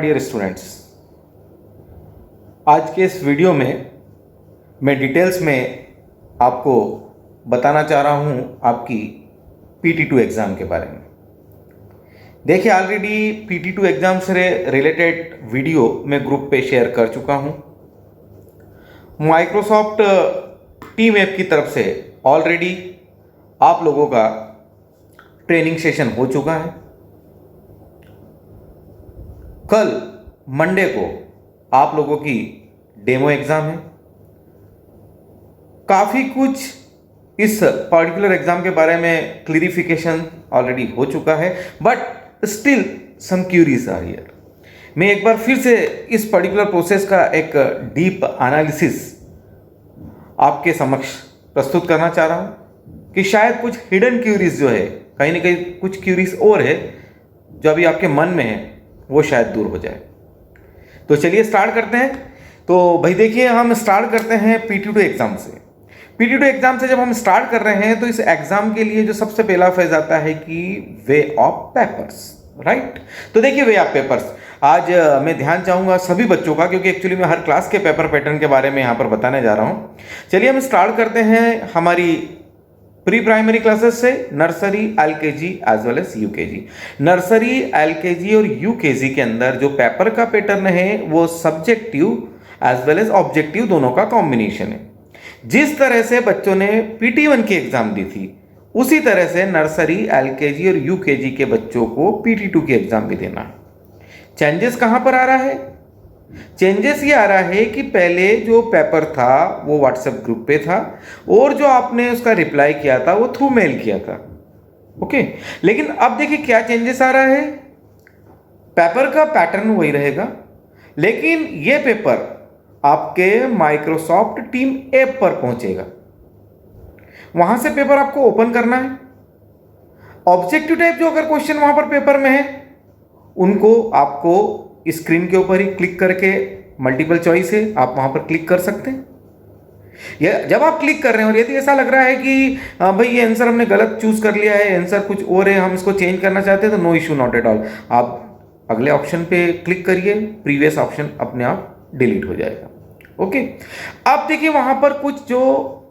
Dear students, आज के इस वीडियो में मैं डिटेल्स में आपको बताना चाह रहा हूं आपकी PT2 एग्ज़ाम के बारे में। देखिए, ऑलरेडी PT2 एग्ज़ाम से रिलेटेड वीडियो मैं ग्रुप पे शेयर कर चुका हूं। माइक्रोसॉफ्ट टीम ऐप की तरफ से ऑलरेडी आप लोगों का ट्रेनिंग सेशन हो चुका है। कल मंडे को आप लोगों की डेमो एग्जाम है। काफ़ी कुछ इस पर्टिकुलर एग्जाम के बारे में क्लियरिफिकेशन ऑलरेडी हो चुका है, but still some queries are here. मैं एक बार फिर से इस पर्टिकुलर प्रोसेस का एक डीप एनालिसिस आपके समक्ष प्रस्तुत करना चाह रहा हूं कि शायद कुछ हिडन क्यूरीज जो है, कहीं ना कहीं कुछ क्यूरीज और है जो अभी आपके मन में है, वो शायद दूर हो जाए। तो चलिए स्टार्ट करते हैं। तो भाई देखिए, हम स्टार्ट करते हैं PT2 एग्जाम से। PT2 एग्जाम से जब हम स्टार्ट कर रहे हैं तो इस एग्जाम के लिए जो सबसे पहला फेज आता है कि वे ऑफ पेपर्स, राइट। तो देखिए, वे ऑफ पेपर्स आज मैं ध्यान चाहूंगा सभी बच्चों का, क्योंकि एक्चुअली मैं हर क्लास के पेपर पैटर्न के बारे में यहाँ पर बताने जा रहा हूँ। चलिए हम स्टार्ट करते हैं हमारी प्री प्राइमरी क्लासेस से, nursery, LKG as well as UKG। Nursery, LKG और UKG के अंदर जो पेपर का पैटर्न है वो subjective as well as objective दोनों का कॉम्बिनेशन है। जिस तरह से बच्चों ने PT1 की एग्जाम दी थी, उसी तरह से नर्सरी, LKG और UKG के बच्चों को PT2 की एग्जाम भी देना है। चेंजेस कहां पर आ रहा है? चेंजेस ये आ रहा है कि पहले जो पेपर था वो व्हाट्सएप ग्रुप पे था और जो आपने उसका रिप्लाई किया था वो थ्रू मेल किया था, ओके। लेकिन अब देखिए क्या चेंजेस आ रहा है। पेपर का पैटर्न वही रहेगा, लेकिन ये पेपर आपके माइक्रोसॉफ्ट टीम ऐप पर पहुंचेगा। वहां से पेपर आपको ओपन करना है। ऑब्जेक्टिव टाइप जो अगर क्वेश्चन वहां पर पेपर में है, उनको आपको स्क्रीन के ऊपर ही क्लिक करके, मल्टीपल चॉइस है, आप वहां पर क्लिक कर सकते हैं। या जब आप क्लिक कर रहे हैं और यदि ऐसा लग रहा है कि भाई ये आंसर हमने गलत चूज कर लिया है, आंसर कुछ और है, हम इसको चेंज करना चाहते हैं, तो no issue, not at all. आप अगले ऑप्शन पे क्लिक करिए, प्रीवियस ऑप्शन अपने आप डिलीट हो जाएगा, ओके। अब देखिए वहां पर कुछ जो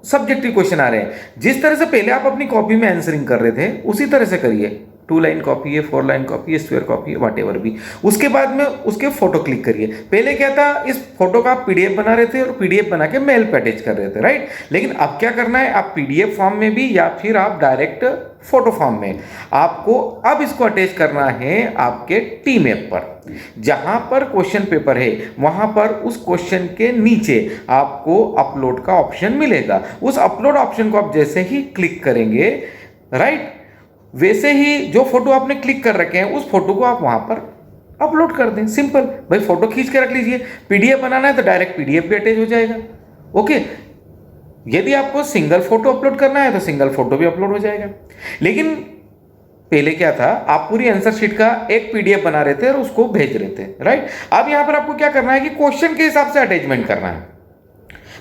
सब्जेक्टिव क्वेश्चन आ रहे हैं, जिस तरह से पहले आप अपनी कॉपी में आंसरिंग कर रहे थे उसी तरह से करिए। 2 लाइन कॉपी है, 4 लाइन कॉपी है, स्क्वायर कॉपी है, व्हाटएवर भी। उसके बाद में उसके फोटो क्लिक करिए। पहले क्या था, इस फोटो का आप PDF बना रहे थे और PDF बना के मेल पे अटैच कर रहे थे, राइट। लेकिन अब क्या करना है, आप PDF फॉर्म में भी या फिर आप डायरेक्ट फोटो फॉर्म में, आपको अब इसको अटैच करना है आपके टीम ऐप पर। जहां पर क्वेश्चन पेपर है वहां पर उस क्वेश्चन के नीचे आपको अपलोड का ऑप्शन मिलेगा। उस अपलोड ऑप्शन को आप जैसे ही क्लिक करेंगे, राइट, वैसे ही जो फोटो आपने क्लिक कर रखे हैं उस फोटो को आप वहां पर अपलोड कर दें। सिंपल भाई, फोटो खींच के रख लीजिए। PDF बनाना है तो डायरेक्ट PDF पे अटैच हो जाएगा, ओके। यदि आपको सिंगल फोटो अपलोड करना है तो सिंगल फोटो भी अपलोड हो जाएगा। लेकिन पहले क्या था, आप पूरी आंसर शीट का एक PDF बना रहे थे और उसको भेज रहे थे, राइट। अब यहां पर आपको क्या करना है कि क्वेश्चन के हिसाब से अटैचमेंट करना है।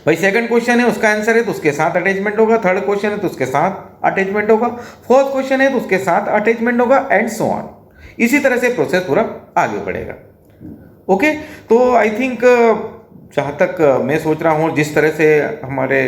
भाई सेकंड क्वेश्चन है, उसका आंसर है तो उसके साथ अटैचमेंट होगा। थर्ड क्वेश्चन है तो उसके साथ अटैचमेंट होगा। फोर्थ क्वेश्चन है तो उसके साथ अटैचमेंट होगा, एंड सो ऑन। इसी तरह से प्रोसेस पूरा आगे बढ़ेगा, ओके। तो आई थिंक जहां तक मैं सोच रहा हूं, जिस तरह से हमारे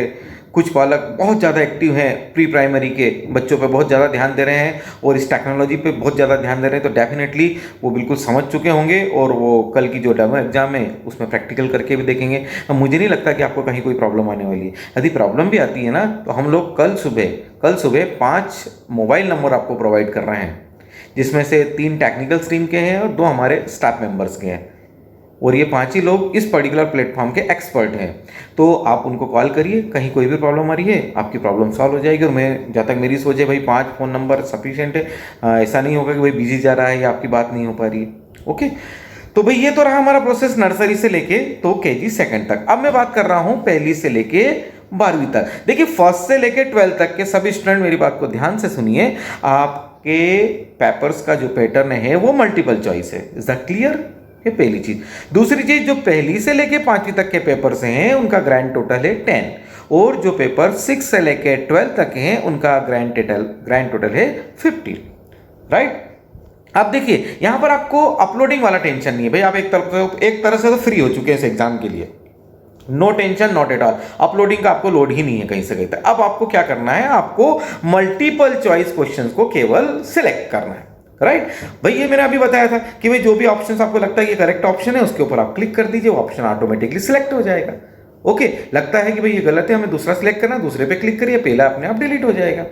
कुछ पालक बहुत ज़्यादा एक्टिव हैं, प्री प्राइमरी के बच्चों पे बहुत ज़्यादा ध्यान दे रहे हैं और इस टेक्नोलॉजी पे बहुत ज़्यादा ध्यान दे रहे हैं, तो डेफिनेटली वो बिल्कुल समझ चुके होंगे और वो कल की जो डेमो एग्जाम है उसमें प्रैक्टिकल करके भी देखेंगे। अब मुझे नहीं लगता कि आपको कहीं कोई प्रॉब्लम आने वाली है। यदि प्रॉब्लम भी आती है ना, तो हम लोग कल सुबह 5 मोबाइल नंबर आपको प्रोवाइड कर रहे हैं, जिसमें से 3 टेक्निकल स्ट्रीम के हैं और 2 हमारे स्टाफ मेंबर्स के हैं, और ये 5 ही लोग इस पर्टिकुलर प्लेटफॉर्म के एक्सपर्ट हैं। तो आप उनको कॉल करिए, कहीं कोई भी प्रॉब्लम आ रही है आपकी प्रॉब्लम सॉल्व हो जाएगी। और मैं जहाँ तक मेरी सोच है भाई 5 फ़ोन नंबर सफिशिएंट है। ऐसा नहीं होगा कि भाई बिजी जा रहा है या आपकी बात नहीं हो पा रही है, ओके। तो भाई ये तो रहा हमारा प्रोसेस नर्सरी से लेके तो KG सेकंड तक। अब मैं बात कर रहा हूँ पहली से लेके 12वीं तक। देखिए, फर्स्ट से लेके 12th तक के सभी स्टूडेंट मेरी बात को ध्यान से सुनिए। आपके पेपर्स का जो पैटर्न है वो मल्टीपल चॉइस है। Is that clear? ये पहली चीज। दूसरी चीज, जो पहली से लेके 5वीं तक के पेपर्स हैं उनका ग्रैंड टोटल है 10, और जो पेपर 6 से लेके 12 तक हैं उनका ग्रैंड टोटल है 50, राइट। अब देखिए यहां पर आपको अपलोडिंग वाला टेंशन नहीं है भाई, आप एक तरह से तो फ्री हो चुके हैं इस एग्जाम के लिए, no tension not at all, uploading का आपको लोड ही नहीं है कहीं से कहीं तक। अब आपको क्या करना है, आपको मल्टीपल चॉइस क्वेश्चंस को केवल सिलेक्ट करना है, राइट भाई। ये मैंने अभी बताया था कि भाई जो भी ऑप्शन आपको लगता है कि करेक्ट ऑप्शन है उसके ऊपर आप क्लिक कर दीजिए, वो ऑप्शन ऑटोमेटिकली सिलेक्ट हो जाएगा। ओके, लगता है कि भाई ये गलत है, हमें दूसरा सिलेक्ट करना, दूसरे पे क्लिक करिए, पहला अपने आप डिलीट हो जाएगा।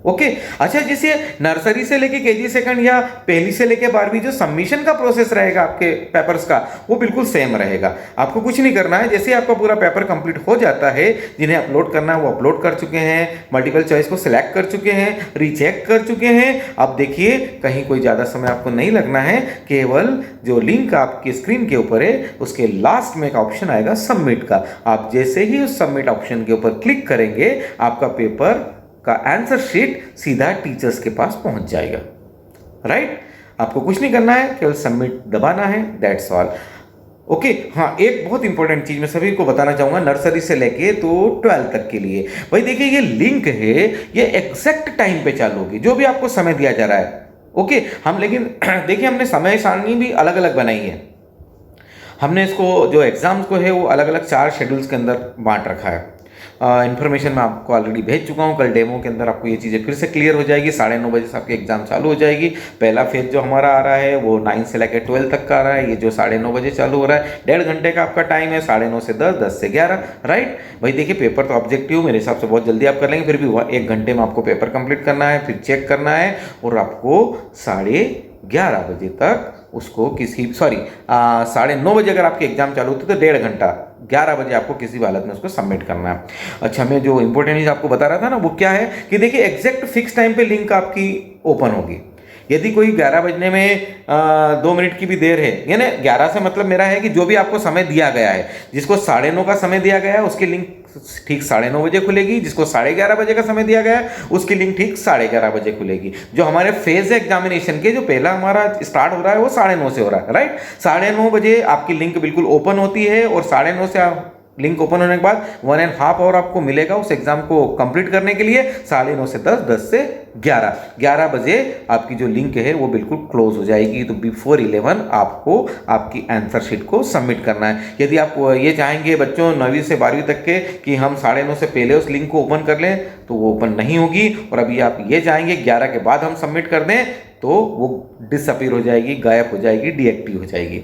ओके अच्छा, जैसे नर्सरी से लेके केजी सेकंड या पहली से लेके 12वीं जो सबमिशन का प्रोसेस रहेगा आपके पेपर्स का, वो बिल्कुल सेम रहेगा। आपको कुछ नहीं करना है, जैसे आपका पूरा पेपर कंप्लीट हो जाता है, जिन्हें अपलोड करना है वो अपलोड कर चुके हैं, मल्टीपल चॉइस को सिलेक्ट कर चुके हैं, रीचेक कर चुके हैं। अब देखिए कहीं कोई ज़्यादा समय आपको नहीं लगना है, केवल जो लिंक आपकी स्क्रीन के ऊपर है उसके लास्ट में एक ऑप्शन आएगा सबमिट का, आप जैसे ही उस सबमिट ऑप्शन के ऊपर क्लिक करेंगे आपका पेपर का आंसर शीट सीधा टीचर्स के पास पहुंच जाएगा, राइट। आपको कुछ नहीं करना है, केवल सबमिट दबाना है, दैट्स ऑल। ओके हाँ, एक बहुत इंपॉर्टेंट चीज मैं सभी को बताना चाहूंगा नर्सरी से लेके तो 12th तक के लिए, भाई देखिए ये लिंक है, ये एग्जैक्ट टाइम पे चालू होगी, जो भी आपको समय दिया जा रहा है। ओके हम लेकिन देखिए हमने समय सारणी भी अलग अलग बनाई है, हमने इसको जो एग्जाम्स को है वो अलग अलग 4 शेड्यूल्स के अंदर बांट रखा है। इन्फॉर्मेशन मैं आपको ऑलरेडी भेज चुका हूँ, कल डेमो के अंदर आपको ये चीज़ें फिर से क्लियर हो जाएगी। 9:30 बजे से आपकी एग्जाम चालू हो जाएगी। पहला फेज जो हमारा आ रहा है वो 9 से लेकर 12 तक का आ रहा है, ये जो 9:30 बजे चालू हो रहा है, 1.5 घंटे का आपका टाइम है, 9:30 से 10, 10 से 11, राइट भाई। देखिए पेपर तो ऑब्जेक्टिव मेरे हिसाब से बहुत जल्दी आप कर लेंगे, फिर भी 1 घंटे में आपको पेपर कंप्लीट करना है, फिर चेक करना है, और आपको 11:30 बजे तक उसको 9:30 बजे अगर आपकी एग्जाम चालू होती है तो 1.5 घंटा 11 बजे आपको किसी भी हालत में उसको सबमिट करना है। अच्छा मैं जो इंपॉर्टेंट चीज आपको बता रहा था ना वो क्या है कि देखिए एग्जैक्ट फिक्स टाइम पे लिंक आपकी ओपन होगी। यदि कोई 11 बजने में 2 मिनट की भी देर है, यानी 11 से मतलब मेरा है कि जो भी आपको समय दिया गया है, जिसको 9:30 का समय दिया गया है उसकी लिंक ठीक 9:30 बजे खुलेगी, जिसको 11:30 बजे का समय दिया गया है उसकी लिंक ठीक 11:30 बजे खुलेगी। जो हमारे फेज है एग्जामिनेशन के, जो पहला हमारा स्टार्ट हो रहा है वो 9:30 से हो रहा है, राइट। 9:30 बजे आपकी लिंक बिल्कुल ओपन होती है, और 9:30 से लिंक ओपन होने के बाद 1.5 आवर आपको मिलेगा उस एग्जाम को कंप्लीट करने के लिए। 9:30 से 10, 10 से 11 बजे आपकी जो लिंक है वो बिल्कुल क्लोज हो जाएगी। तो बिफोर 11 आपको आपकी आंसर शीट को सबमिट करना है। यदि आप ये चाहेंगे बच्चों 9वीं से 12वीं तक के कि हम 9:30 से पहले उस लिंक को ओपन कर लें तो वो ओपन नहीं होगी, और अभी आप ये चाहेंगे 11 के बाद हम सबमिट कर दें तो वो डिसअपीयर हो जाएगी, गायब हो जाएगी, डीएक्टिव हो जाएगी।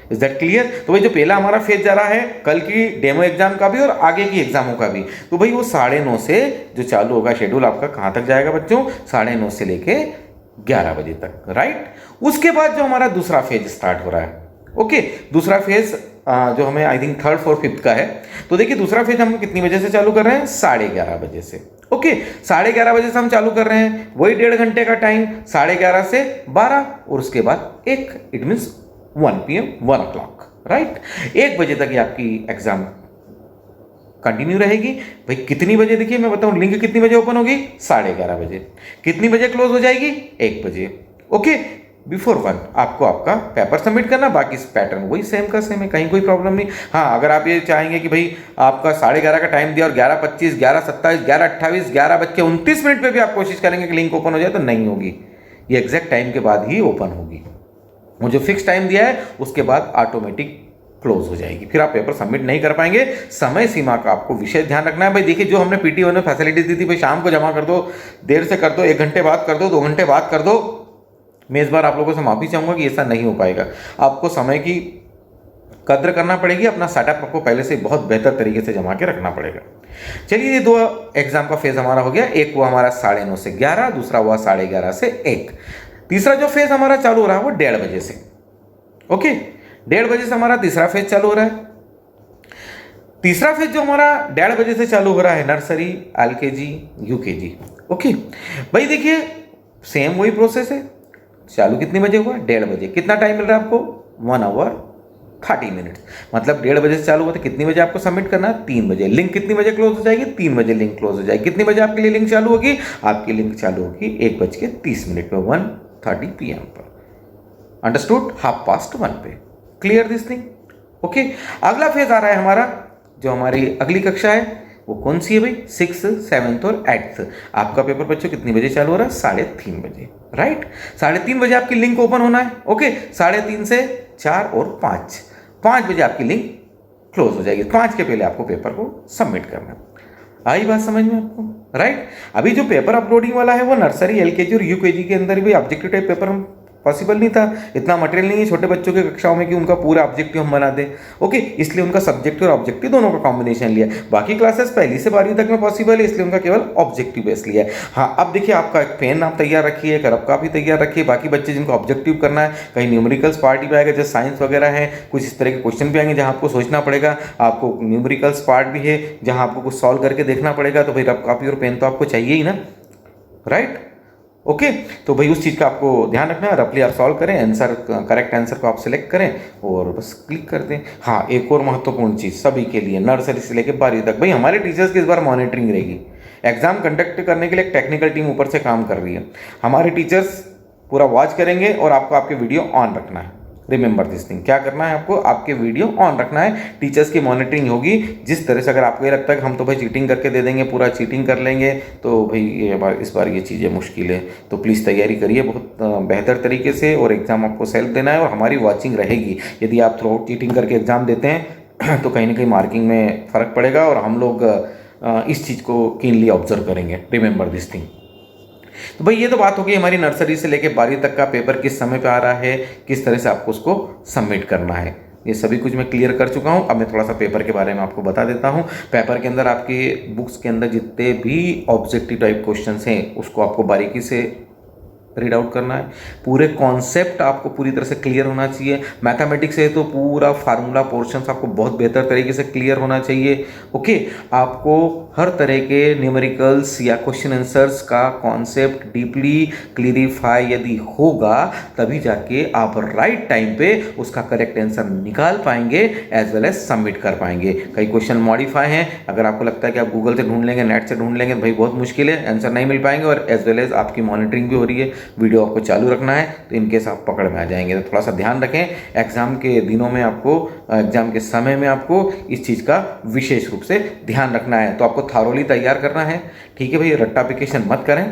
Is that clear? तो भाई जो पहला हमारा फेज जा रहा है कल की डेमो एग्जाम का भी और आगे की एग्जामों का भी, तो भाई वो 9:30 से जो चालू होगा शेड्यूल आपका कहाँ तक जाएगा बच्चों, 9:30 से लेके 11 बजे तक, राइट। उसके बाद जो हमारा दूसरा फेज स्टार्ट हो रहा है, ओके दूसरा फेज जो हमें I think 3rd, 4th, 5th का है। तो देखिए दूसरा फेज हम कितनी बजे से चालू कर रहे हैं, 11:30 बजे से। ओके 11:30 बजे से हम चालू कर रहे हैं, वही 1.5 घंटे का टाइम, 11:30 से 12, और उसके बाद 1, it means 1 PM, 1 o'clock, right. 1 बजे तक ये आपकी एग्जाम कंटिन्यू रहेगी। भाई कितनी बजे, देखिए मैं बताऊं लिंक कितनी बजे ओपन होगी, 11:30 बजे। कितनी बजे क्लोज हो जाएगी, 1 बजे। ओके बिफोर 1 आपको आपका पेपर सबमिट करना, बाकी पैटर्न वही सेम का सेम है, कहीं कोई प्रॉब्लम नहीं। हाँ अगर आप ये चाहेंगे कि भाई आपका 11:30 का टाइम दिया और 11:25, 11:27, 11:28, 11:29 पे भी आप कोशिश करेंगे कि लिंक ओपन हो जाए, तो नहीं होगी। ये एग्जैक्ट टाइम के बाद ही ओपन होगी। वो जो फिक्स टाइम दिया है उसके बाद ऑटोमेटिक क्लोज हो जाएगी, फिर आप पेपर सबमिट नहीं कर पाएंगे। समय सीमा का आपको विशेष ध्यान रखना है। भाई देखिए जो हमने PT1 में फैसिलिटीज दी थी, भाई शाम को जमा कर दो, देर से कर दो, 1 घंटे बाद कर दो, 2 घंटे बाद कर दो, मैं इस बार आप लोगों से माफी चाहूंगा कि ऐसा नहीं हो पाएगा। आपको समय की कद्र करना पड़ेगी, अपना सेटअप आपको पहले से बहुत बेहतर तरीके से जमा के रखना पड़ेगा। चलिए ये 2 एग्जाम का फेज हमारा हो गया, एक हुआ हमारा 9:30 से 11, दूसरा हुआ 11:30 से 1। तीसरा जो फेज हमारा चालू हो रहा है वो 1:30 बजे से। ओके 1:30 बजे से हमारा तीसरा फेज चालू हो रहा है। तीसरा फेज जो हमारा 1:30 बजे से चालू हो रहा है, नर्सरी, LKG, UKG। ओके भाई देखिए सेम वही प्रोसेस है, चालू कितने बजे हुआ, 1:30 बजे। कितना टाइम मिल रहा है आपको, 1 hour 30 minutes। मतलब 1:30 बजे से चालू हुआ तो कितनी बजे आपको सबमिट करना है, 3 बजे। लिंक कितनी बजे क्लोज हो जाएगी, 3 बजे लिंक क्लोज हो जाएगी। कितनी बजे आपके लिए लिंक चालू होगी, आपकी लिंक चालू होगी 1:30 पे, 1:30 PM पर। अंडरस्टूड, 1:30 पे। Clear this thing? ओके अगला फेज आ रहा है हमारा, जो हमारी अगली कक्षा है वो कौन सी है भाई, 6th, 7th और 8th। आपका पेपर बच्चों कितनी बजे चालू हो रहा है, 3:30 बजे। राइट। 3:30 बजे आपकी लिंक ओपन होना है। ओके, 3:30 से 4 और 5 बजे आपकी लिंक क्लोज हो जाएगी। 5 के पहले आपको पेपर को सबमिट करना है। आई बात समझ में आपको? राइट। अभी जो पेपर अपलोडिंग वाला है वो नर्सरी, एलकेजी और यूकेजी के अंदर भी ऑब्जेक्टिव टाइप पेपर हम पॉसिबल नहीं था, इतना मटेरियल नहीं है छोटे बच्चों के कक्षाओं में कि उनका पूरा ऑब्जेक्टिव हम बना दें। ओके, इसलिए उनका सब्जेक्टिव और ऑब्जेक्टिव दोनों का कॉम्बिनेशन लिया। बाकी क्लासेस पहली से 12वीं तक में पॉसिबल है, इसलिए उनका केवल ऑब्जेक्टिव बेस लिया है। हाँ, अब देखिए आपका एक पेन आप तैयार रखिए, एक रफ कॉपी तैयार रखिए। बाकी बच्चे जिनको ऑब्जेक्टिव करना है, कहीं न्यूमेरिकल्स पार्ट भी आएगा, जैसे साइंस वगैरह है, कुछ इस तरह के क्वेश्चन भी आएंगे जहाँ आपको सोचना पड़ेगा। आपको न्यूमेरिकल्स पार्ट भी है जहाँ आपको कुछ सॉल्व करके देखना पड़ेगा, तो भाई रफ कॉपी और पेन तो आपको चाहिए ही ना, राइट। ओके, तो भाई उस चीज़ का आपको ध्यान रखना है। रफली आप सॉल्व करें, आंसर करेक्ट आंसर को आप सिलेक्ट करें और बस क्लिक कर दें। हाँ, एक और महत्वपूर्ण चीज़ सभी के लिए, नर्सरी से लेकर 12वीं तक, भाई हमारे टीचर्स की इस बार मॉनिटरिंग रहेगी। एग्जाम कंडक्ट करने के लिए एक टेक्निकल टीम ऊपर से काम कर रही है। हमारे टीचर्स पूरा वॉच करेंगे और आपको आपके वीडियो ऑन रखना है। रिमेंबर दिस थिंग, क्या करना है आपको, आपके वीडियो ऑन रखना है। टीचर्स की मॉनिटरिंग होगी। जिस तरह से अगर आपको ये लगता है कि हम तो भाई चीटिंग करके दे देंगे, पूरा चीटिंग कर लेंगे, तो भाई इस बार ये चीज़ें मुश्किल है। तो प्लीज़ तैयारी करिए बहुत बेहतर तरीके से, और एग्ज़ाम आपको सेल्फ देना है और हमारी वॉचिंग रहेगी। यदि आप थ्रू आउट चीटिंग करके एग्ज़ाम देते हैं तो कहीं ना कहीं मार्किंग में फ़र्क पड़ेगा और हम लोग इस चीज़ को कीनली ऑब्जर्व करेंगे। Remember this thing. तो भाई ये तो बात हो गई हमारी नर्सरी से लेकर 12वीं तक का पेपर किस समय पे आ रहा है, किस तरह से आपको उसको सबमिट करना है, ये सभी कुछ मैं क्लियर कर चुका हूँ। अब मैं थोड़ा सा पेपर के बारे में आपको बता देता हूँ। पेपर के अंदर आपके बुक्स के अंदर जितने भी ऑब्जेक्टिव टाइप क्वेश्चंस हैं उसको आपको बारीकी से रीड आउट करना है। पूरे कॉन्सेप्ट आपको पूरी तरह से क्लियर होना चाहिए। मैथमेटिक्स है तो पूरा फार्मूला पोर्शंस आपको बहुत बेहतर तरीके से क्लियर होना चाहिए। ओके, आपको हर तरह के न्यूमेरिकल्स या क्वेश्चन आंसर्स का कॉन्सेप्ट डीपली क्लियरिफाई यदि होगा तभी जाके आप राइट टाइम पे उसका करेक्ट आंसर निकाल पाएंगे एज वेल एज सबमिट कर पाएंगे। कई क्वेश्चन मॉडिफाई हैं, अगर आपको लगता है कि आप गूगल से ढूंढ लेंगे, नेट से ढूंढ लेंगे, तो भाई बहुत मुश्किल है, आंसर नहीं मिल पाएंगे। और एज वेल एज आपकी मॉनिटरिंग भी हो रही है, वीडियो आपको चालू रखना है, तो इनकेस आप पकड़ में आ जाएंगे। तो थोड़ा सा ध्यान रखें, एग्जाम के दिनों में आपको, एग्जाम के समय में आपको इस चीज़ का विशेष रूप से ध्यान रखना है। तो आपको थारोली तैयार करना है, ठीक है भाई, रट्टाफिकेशन मत करें।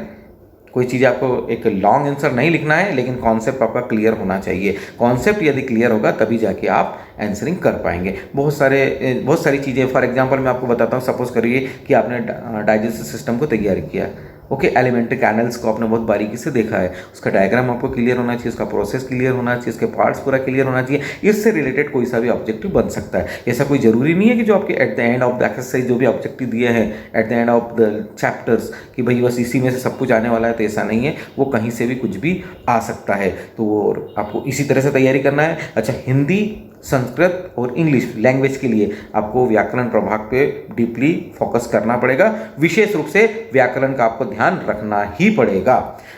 कोई चीज़ आपको एक लॉन्ग आंसर नहीं लिखना है, लेकिन कॉन्सेप्ट आपका क्लियर होना चाहिए। कॉन्सेप्ट यदि क्लियर होगा तभी जाके आप आंसरिंग कर पाएंगे। बहुत सारी चीज़ें, फॉर एग्जांपल मैं आपको बताता हूँ। सपोज करिए कि आपने डाइजेस्टिव सिस्टम को तैयार किया, ओके, एलिमेंट्री कैनल्स को आपने बहुत बारीकी से देखा है, उसका डायग्राम आपको क्लियर होना चाहिए, उसका प्रोसेस क्लियर होना चाहिए, उसके पार्ट्स पूरा क्लियर होना चाहिए। इससे रिलेटेड कोई सा भी ऑब्जेक्टिव बन सकता है। ऐसा कोई जरूरी नहीं है कि जो आपके at the end of the exercise जो भी ऑब्जेक्टिव दिए हैं at the end of the chapters कि भाई बस इसी में से सब कुछ आने वाला है, तो ऐसा नहीं है। वो कहीं से भी कुछ भी आ सकता है, तो आपको इसी तरह से तैयारी करना है। अच्छा, हिंदी, संस्कृत और इंग्लिश लैंग्वेज के लिए आपको व्याकरण प्रभाग पे डीपली फोकस करना पड़ेगा। विशेष रूप से व्याकरण का आपको ध्यान रखना ही पड़ेगा।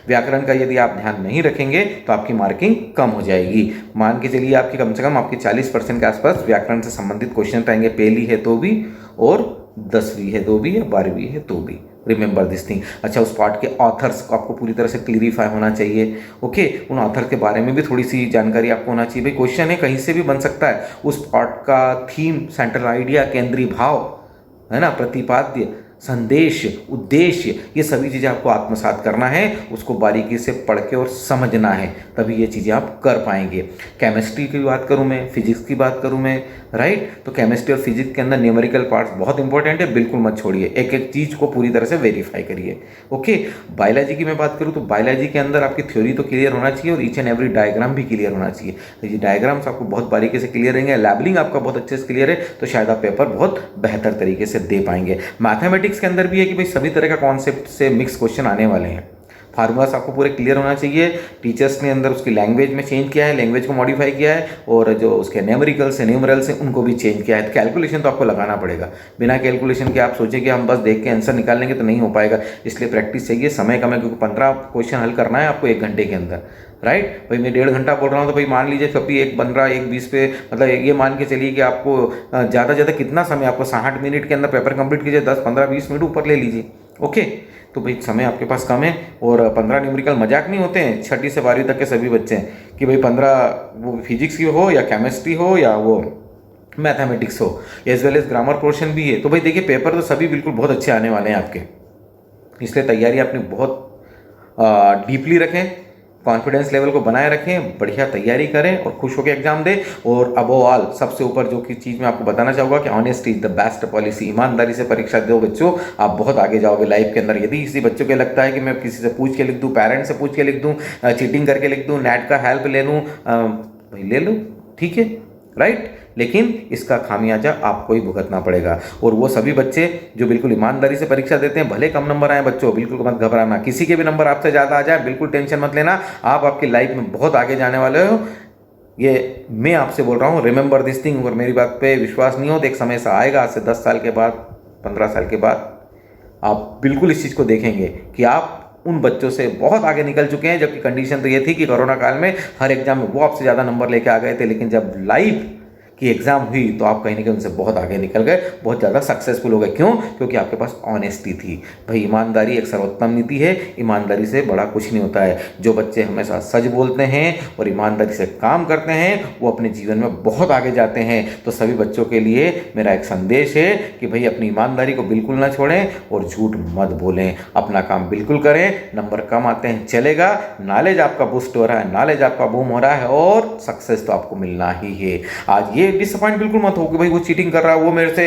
व्याकरण का यदि आप ध्यान नहीं रखेंगे तो आपकी मार्किंग कम हो जाएगी। मान के चलिए आपकी कम से कम आपके 40% के आसपास व्याकरण से संबंधित क्वेश्चन आएंगे, पहली है तो भी, और 10वीं है तो भी, या 12वीं है तो भी। Remember this thing. अच्छा, उस पार्ट के ऑथर्स को आपको पूरी तरह से क्लियरिफाई होना चाहिए। ओके, उन ऑथर के बारे में भी थोड़ी सी जानकारी आपको होना चाहिए। भाई क्वेश्चन है कहीं से भी बन सकता है, उस पार्ट का थीम, सेंट्रल आइडिया, केंद्रीय भाव है ना, प्रतिपाद्य, संदेश, उद्देश्य, ये सभी चीज़ें आपको आत्मसात करना है, उसको बारीकी से पढ़ के और समझना है, तभी ये चीज़ें आप कर पाएंगे। केमिस्ट्री की बात करूँ मैं, फिजिक्स की बात करूँ मैं, राइट, तो केमिस्ट्री और फिजिक्स के अंदर न्यूमेरिकल पार्ट्स बहुत इंपॉर्टेंट है, बिल्कुल मत छोड़िए, एक एक चीज़ को पूरी तरह से वेरीफाई करिए। ओके, बायोलॉजी की मैं बात करूँ तो बायोलॉजी के अंदर आपकी थ्योरी तो क्लियर होना चाहिए और ईच एंड एवरी डायग्राम भी क्लियर होना चाहिए। तो ये डायग्राम्स आपको बहुत बारीकी से क्लियर रहेंगे, लैबलिंग आपका बहुत अच्छे से क्लियर है, तो शायद आप पेपर बहुत बेहतर तरीके से दे पाएंगे। मैथमेटिक्स के अंदर भी है कि भाई सभी तरह का कॉन्सेप्ट से मिक्स क्वेश्चन आने वाले हैं। फार्मूलास आपको पूरे क्लियर होना चाहिए। टीचर्स ने अंदर उसकी लैंग्वेज में चेंज किया है, लैंग्वेज को मॉडिफाई किया है, और जो उसके न्यूमेरिकल्स है, न्यूमरल्स हैं, उनको भी चेंज किया है। तो कैलकुलेशन तो आपको लगाना पड़ेगा। बिना कैलकुलेशन के आप सोचें कि हम बस देख के आंसर निकाल लेंगे तो नहीं हो पाएगा। इसलिए प्रैक्टिस चाहिए, समय कम है, क्योंकि 15 क्वेश्चन हल करना है आपको 1 घंटे के अंदर, राइट। भाई मैं 1.5 घंटा बोल रहा हूँ, तो भाई मान लीजिए कभी 1:15, 1:20 पे, मतलब ये मान के चलिए कि आपको ज़्यादा से ज़्यादा कितना समय, आपको 60 मिनट के अंदर पेपर कंप्लीट कीजिए, 10, 15, 20 मिनट ऊपर ले लीजिए। ओके, तो भाई समय आपके पास कम है, और 15 न्यूमेरिकल मजाक नहीं होते हैं। 6ठी से 12वीं तक के सभी बच्चे हैं कि भाई 15 वो फिजिक्स की हो, या केमिस्ट्री हो, या वो मैथमेटिक्स हो, as well as grammar portion भी है। तो भाई देखिए, पेपर तो सभी बिल्कुल बहुत अच्छे आने वाले हैं आपके, इसलिए तैयारी अपनी बहुत डीपली रखें। कॉन्फिडेंस लेवल को बनाए रखें, बढ़िया तैयारी करें और खुश होकर एग्जाम दें। और अबव ऑल सबसे ऊपर जो कि चीज़ मैं आपको बताना चाहूँगा कि honesty is the best policy. ईमानदारी से परीक्षा दो बच्चों, आप बहुत आगे जाओगे लाइफ के अंदर। यदि किसी बच्चों को लगता है कि मैं किसी से पूछ के लिख दूँ, पेरेंट्स से पूछ के लिख दूँ, चीटिंग करके लिख दूँ, नेट का हेल्प ले लूँ, भाई ले लो, ठीक है, राइट, लेकिन इसका खामियाजा आपको ही भुगतना पड़ेगा। और वो सभी बच्चे जो बिल्कुल ईमानदारी से परीक्षा देते हैं, भले कम नंबर आए बच्चों, बिल्कुल मत घबराना। किसी के भी नंबर आपसे ज़्यादा आ जाए, बिल्कुल टेंशन मत लेना, आप आपकी लाइफ में बहुत आगे जाने वाले हो। ये मैं आपसे बोल रहा हूँ, रिमेंबर दिस थिंग। अगर मेरी बात पे विश्वास नहीं हो तो एक समय ऐसा आएगा, आज से 10 साल के बाद, 15 साल के बाद, आप बिल्कुल इस चीज़ को देखेंगे कि आप उन बच्चों से बहुत आगे निकल चुके हैं। जबकि कंडीशन तो ये थी कि कोरोना काल में हर एग्जाम में वो आपसे ज़्यादा नंबर लेके आ गए थे, लेकिन जब लाइव की एग्ज़ाम हुई तो आप कहीं ना कहीं उनसे बहुत आगे निकल गए, बहुत ज़्यादा सक्सेसफुल हो गए। क्यों? क्योंकि आपके पास ऑनेस्टी थी। भाई ईमानदारी एक सर्वोत्तम नीति है, ईमानदारी से बड़ा कुछ नहीं होता है। जो बच्चे हमेशा सच बोलते हैं और ईमानदारी से काम करते हैं वो अपने जीवन में बहुत आगे जाते हैं। तो सभी बच्चों के लिए मेरा एक संदेश है कि भाई अपनी ईमानदारी को बिल्कुल ना छोड़ें और झूठ मत बोलें, अपना काम बिल्कुल करें। नंबर कम आते हैं चलेगा, नॉलेज आपका बूस्ट हो रहा है, नॉलेज आपका बूम हो रहा है और सक्सेस तो आपको मिलना ही है। आज ये डिसअपॉइंट बिल्कुल मत हो कि भाई वो चीटिंग कर रहा है, वो मेरे से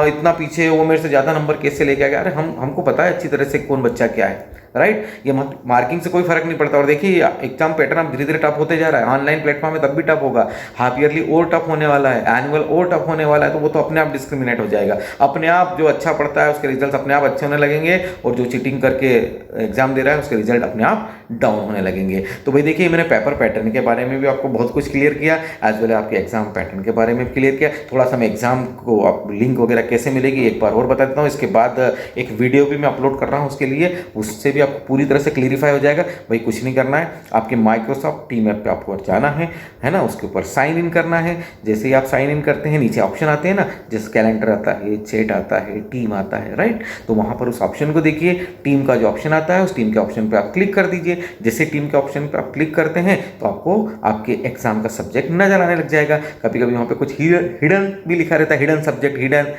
इतना पीछे, वो मेरे से ज़्यादा नंबर कैसे लेके आ गया। अरे हमको पता है अच्छी तरह से कौन बच्चा क्या है, राइट। ये मार्किंग से कोई फर्क नहीं पड़ता। और देखिए एग्जाम पैटर्न अब धीरे धीरे टफ होते जा रहा है, ऑनलाइन प्लेटफॉर्म में तब भी टफ होगा, हाफ ईयरली और टफ होने वाला है, एनुअल और टफ होने वाला है। तो वो तो अपने आप डिस्क्रिमिनेट हो जाएगा, अपने आप जो अच्छा पढ़ता है उसके रिजल्ट अपने आप अच्छे होने लगेंगे और जो चीटिंग करके एग्जाम दे रहा है उसके रिजल्ट अपने आप डाउन होने लगेंगे। तो भाई देखिए मैंने पेपर पैटर्न के बारे में भी आपको बहुत कुछ क्लियर किया, एज वेल आपके एग्जाम पैटर्न के बारे में क्लियर किया। थोड़ा सा मैं एग्जाम को आप लिंक वगैरह कैसे मिलेगी एक बार और बता देता हूँ। इसके बाद एक वीडियो भी मैं अपलोड कर रहा हूँ उसके लिए, उससे भी आपको पूरी तरह से क्लियरिफाई हो जाएगा। भाई कुछ नहीं करना है, आपके माइक्रोसॉफ्ट टीम ऐप पे आपको जाना है ना, उसके ऊपर साइन इन करना है। जैसे ही आप साइन इन करते हैं नीचे ऑप्शन आते हैं ना, जैसे कैलेंडर आता है, चैट आता है, टीम आता है, राइट। तो वहाँ पर उस ऑप्शन को देखिए, टीम का जो ऑप्शन आता है उस टीम के ऑप्शन पर आप क्लिक कर दीजिए। जैसे टीम के ऑप्शन पर आप क्लिक करते हैं तो आपको आपके एग्जाम का सब्जेक्ट नजर आने लग जाएगा। कभी कभी वहाँ पे कुछ हिडन भी लिखा रहता है, hidden subject, hidden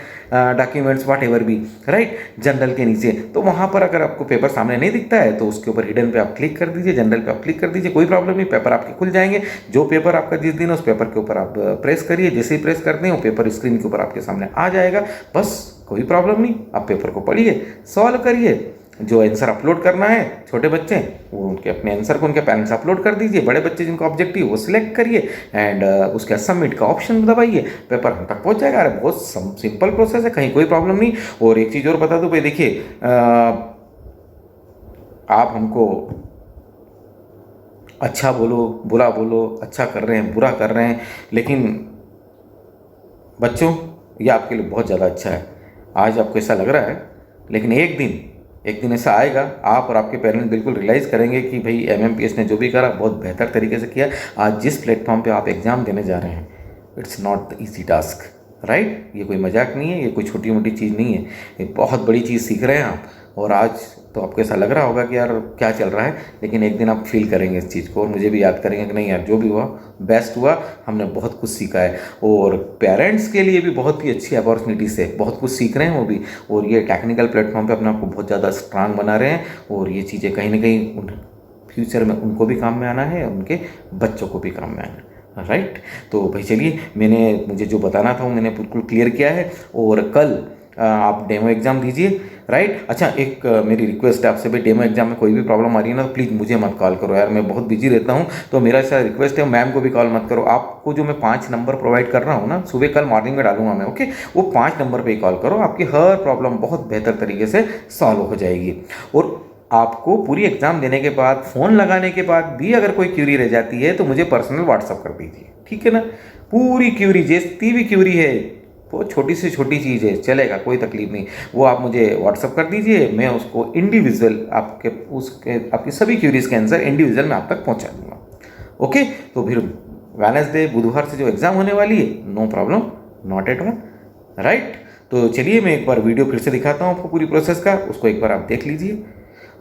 documents, what ever भी, राइट, जनरल के नीचे। तो वहाँ पर अगर आपको पेपर सामने नहीं दिखता है तो उसके ऊपर हिडन पे आप क्लिक कर दीजिए, जनरल पे आप क्लिक कर दीजिए, कोई प्रॉब्लम नहीं, पेपर आपके खुल जाएंगे। जो पेपर आपका जिस दिन है उस पेपर के ऊपर आप प्रेस करिए, जैसे ही प्रेस करते हैं वो पेपर स्क्रीन के ऊपर आपके सामने आ जाएगा। बस कोई प्रॉब्लम नहीं, आप पेपर को पढ़िए, सॉल्व करिए। जो आंसर अपलोड करना है छोटे बच्चे वो उनके अपने आंसर को उनके पेरेंट्स अपलोड कर दीजिए, बड़े बच्चे जिनको ऑब्जेक्टिव वो सिलेक्ट करिए एंड उसके सबमिट का ऑप्शन दबाइए, पेपर हम तक पहुंच जाएगा। अरे बहुत सिंपल प्रोसेस है, कहीं कोई प्रॉब्लम नहीं। और एक चीज़ और बता दूं भाई, देखिए आप हमको अच्छा बोलो, बुरा बोलो, अच्छा कर रहे हैं, बुरा कर रहे हैं, लेकिन बच्चों ये आपके लिए बहुत ज़्यादा अच्छा है। आज आपको ऐसा लग रहा है, लेकिन एक दिन ऐसा आएगा आप और आपके पेरेंट्स बिल्कुल रियलाइज़ करेंगे कि भाई एमएमपीएस ने जो भी करा बहुत बेहतर तरीके से किया। आज जिस प्लेटफॉर्म पे आप एग्ज़ाम देने जा रहे हैं, it's not the easy task, right. ये कोई मजाक नहीं है, ये कोई छोटी मोटी चीज़ नहीं है, ये बहुत बड़ी चीज़ सीख रहे हैं आप। और आज तो आपको ऐसा लग रहा होगा कि यार क्या चल रहा है, लेकिन एक दिन आप फील करेंगे इस चीज़ को और मुझे भी याद करेंगे कि नहीं यार जो भी हुआ बेस्ट हुआ, हमने बहुत कुछ सीखा है। और पेरेंट्स के लिए भी बहुत ही अच्छी अपॉर्चुनिटी से बहुत कुछ सीख रहे हैं वो भी, और ये टेक्निकल प्लेटफॉर्म पे अपने आप को बहुत ज़्यादा स्ट्रांग बना रहे हैं। और ये चीज़ें कहीं ना कहीं फ्यूचर में उनको भी काम में आना है, उनके बच्चों को भी काम में आना है, राइट। तो भाई चलिए, मुझे जो बताना था वो मैंने बिल्कुल क्लियर किया है। और कल आप डेमो एग्ज़ाम दीजिए, राइट। अच्छा, एक मेरी रिक्वेस्ट है आपसे, भाई डेमो एग्जाम में कोई भी प्रॉब्लम आ रही है ना तो प्लीज़ मुझे मत कॉल करो यार, मैं बहुत बिजी रहता हूँ। तो मेरा ऐसा रिक्वेस्ट है, मैम को भी कॉल मत करो। आपको जो मैं 5 नंबर प्रोवाइड कर रहा हूँ ना, सुबह कल मॉर्निंग में डालूंगा मैं, ओके। वो 5 नंबर पे ही कॉल करो, आपकी हर प्रॉब्लम बहुत बेहतर तरीके से सॉल्व हो जाएगी। और आपको पूरी एग्जाम देने के बाद, फ़ोन लगाने के बाद भी अगर कोई क्यूरी रह जाती है तो मुझे पर्सनल व्हाट्सअप कर दीजिए, ठीक है ना। पूरी क्यूरी, जितनी भी क्यूरी है, वो छोटी से छोटी चीज़ है, चलेगा, कोई तकलीफ नहीं, वो आप मुझे व्हाट्सअप कर दीजिए, मैं उसको इंडिविजुअल आपकी सभी क्यूरीज के आंसर इंडिविजुअल मैं आप तक पहुंचा दूंगा, ओके। तो फिर वेडनेसडे बुधवार से जो एग्ज़ाम होने वाली है, no problem, not at all, right. तो चलिए मैं एक बार वीडियो फिर से दिखाता हूँ आपको पूरी प्रोसेस का, उसको एक बार आप देख लीजिए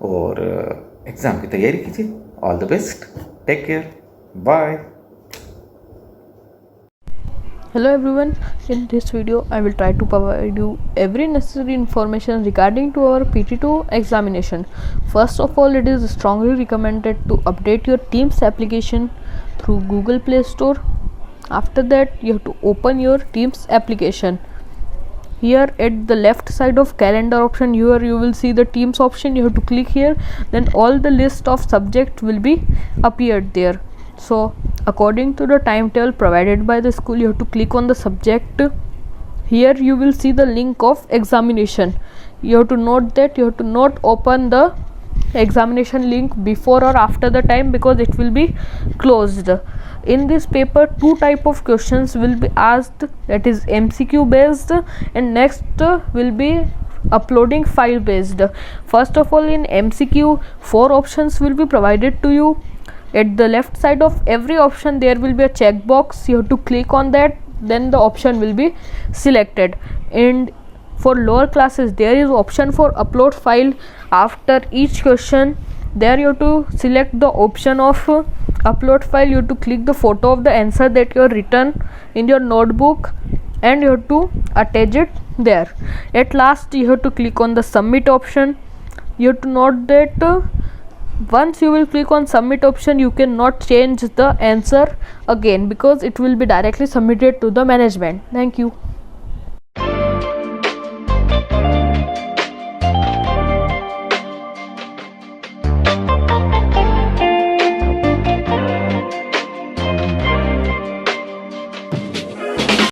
और एग्ज़ाम की तैयारी कीजिए। All the best, take care, bye. Hello everyone, in this video I will try to provide you every necessary information regarding to our PT2 examination. First of all, it is strongly recommended to update your Teams application through Google Play Store. After that, you have to open your Teams application. Here at the left side of calendar option, here you will see the Teams option. You have to click here, then all the list of subject will be appeared there. So according to the timetable provided by the school, you have to click on the subject. Here you will see the link of examination. You have to note that you have to not open the examination link before or after the time, because it will be closed. In this paper, two type of questions will be asked, that is MCQ based, and next will be uploading file based. First of all, in MCQ, 4 options will be provided to you. At the left side of every option there will be a checkbox. You have to click on that, then the option will be selected. And for lower classes, there is option for upload file. After each question, there you have to select the option of upload file. You have to click the photo of the answer that you have written in your notebook, and you have to attach it there. At last, you have to click on the submit option. You have to note that once you will click on submit option, you cannot change the answer again, because it will be directly submitted to the management. Thank you.